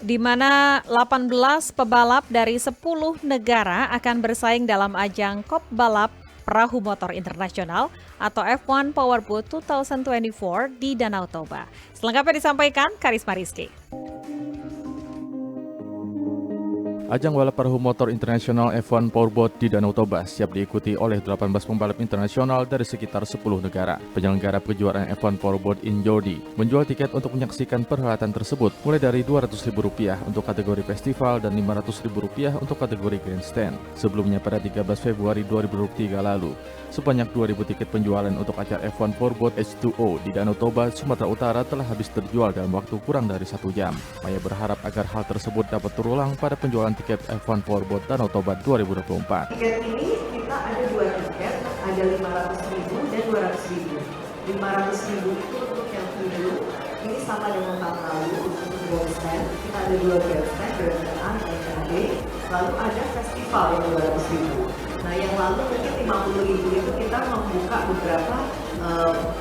di mana 18 pebalap dari 10 negara akan bersaing dalam ajang Kop Balap Perahu Motor Internasional atau F1 Powerboat 2024 di Danau Toba. Selengkapnya disampaikan Karisma Rizky. Ajang balap perahu motor internasional F1 Powerboat di Danau Toba siap diikuti oleh 18 pembalap internasional dari sekitar 10 negara. Penyelenggara kejuaraan F1 Powerboat in Jordi menjual tiket untuk menyaksikan perhelatan tersebut mulai dari Rp200.000 untuk kategori festival dan Rp500.000 untuk kategori grandstand. Sebelumnya pada 13 Februari 2023 lalu, sebanyak 2.000 tiket penjualan untuk acara F1 Powerboat H2O di Danau Toba, Sumatera Utara telah habis terjual dalam waktu kurang dari 1 jam. Maya berharap agar hal tersebut dapat terulang pada penjualan tiket F1 Powerboat Danau Toba 2024. Tiket ini kita ada 2 tiket, ada Rp500.000 dan Rp200.000. Rp500.000 itu untuk yang preview, ini sama dengan tahun lalu untuk grandstand. Kita ada 2 grandstand, grandstand A dan grandstand B. Lalu ada festival yang Rp200.000. Nah yang lalu mungkin Rp50.000 itu kita membuka beberapa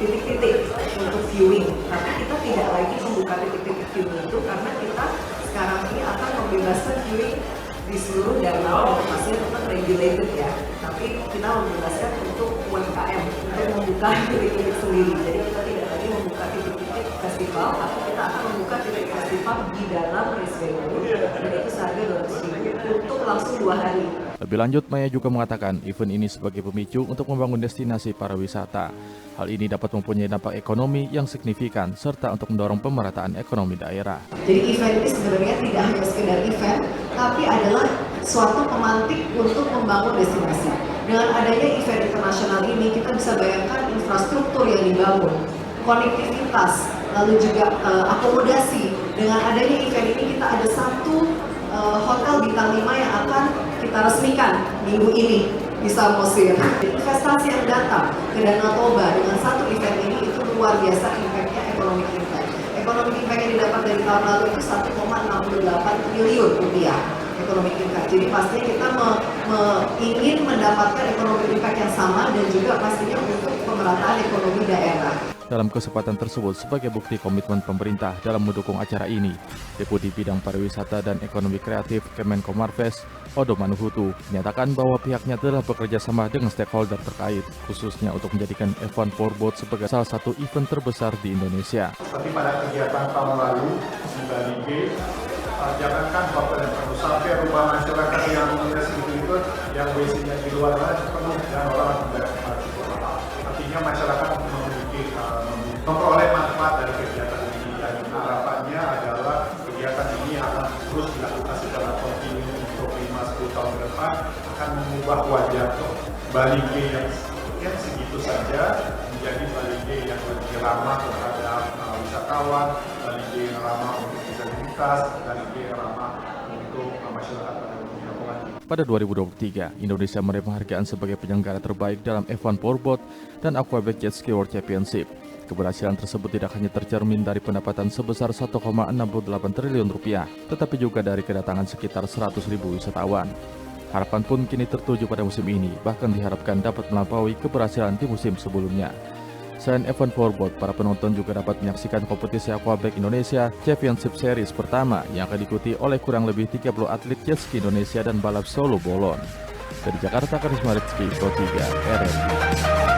titik-titik untuk viewing. Tapi kita tidak lagi membuka titik-titik viewing itu karena kita sekarang ini akan membebaskan viewing di seluruh danau, untuk masih tetap regulated ya. Tapi kita membebaskan untuk UMKM untuk membuka titik-titik sendiri. Jadi kita tidak lagi membuka titik-titik festival, tapi kita akan membuka titik festival di dalam race venue. Dan itu seharga Rp200.000 untuk langsung 2 hari. Lebih lanjut, Maya juga mengatakan event ini sebagai pemicu untuk membangun destinasi pariwisata. Hal ini dapat mempunyai dampak ekonomi yang signifikan serta untuk mendorong pemerataan ekonomi daerah. Jadi event ini sebenarnya tidak hanya sekedar event, tapi adalah suatu pemantik untuk membangun destinasi. Dengan adanya event internasional ini, kita bisa bayangkan infrastruktur yang dibangun, konektivitas, lalu juga akomodasi. Dengan adanya event ini, kita ada 1 hotel bintang 5 yang akan kita resmikan minggu ini di Samosir. Investasi yang datang ke Danau Toba dengan 1 event ini itu luar biasa impact-nya, economic impact. Economic impact yang didapat dari tahun lalu itu Rp1,68 triliun economic impact. Jadi pastinya kita ingin mendapatkan economic impact yang sama dan juga pastinya untuk pemerataan ekonomi daerah. Dalam kesempatan tersebut, sebagai bukti komitmen pemerintah dalam mendukung acara ini, Deputi Bidang Pariwisata dan Ekonomi Kreatif Kemenko Marves, Odo Manuhutu, menyatakan bahwa pihaknya telah bekerja sama dengan stakeholder terkait, khususnya untuk menjadikan F1 Powerboat sebagai salah satu event terbesar di Indonesia. Seperti pada kegiatan tahun lalu, di Bali G, jangankan hotel yang penuh, sampai rumah masyarakat yang itu yang WC-nya di luar penuh dan orang tidak mati. Artinya masyarakat memperoleh manfaat dari kegiatan ini, dan harapannya adalah kegiatan ini akan terus dilakukan secara kontinu untuk 5-10 tahun ke depan, akan mengubah wajah Bali G yang segitu saja menjadi Bali G yang lebih ramah terhadap wisatawan, Bali G yang ramah untuk disabilitas, Bali G yang ramah untuk masyarakat pada umumnya. Pada 2023, Indonesia menerima penghargaan sebagai penyelenggara terbaik dalam F1 Powerboat dan Aquaback Jet Ski World Championship. Keberhasilan tersebut tidak hanya tercermin dari pendapatan sebesar Rp1,68 triliun, tetapi juga dari kedatangan sekitar 100.000 wisatawan. Harapan pun kini tertuju pada musim ini, bahkan diharapkan dapat melampaui keberhasilan di musim sebelumnya. Selain F1 Powerboat, para penonton juga dapat menyaksikan kompetisi Aquaback Indonesia Championship Series pertama yang akan diikuti oleh kurang lebih 30 atlet jet ski Indonesia dan balap solo bolon. Dari Jakarta, Karisma Rizky, Pro 3, RRI.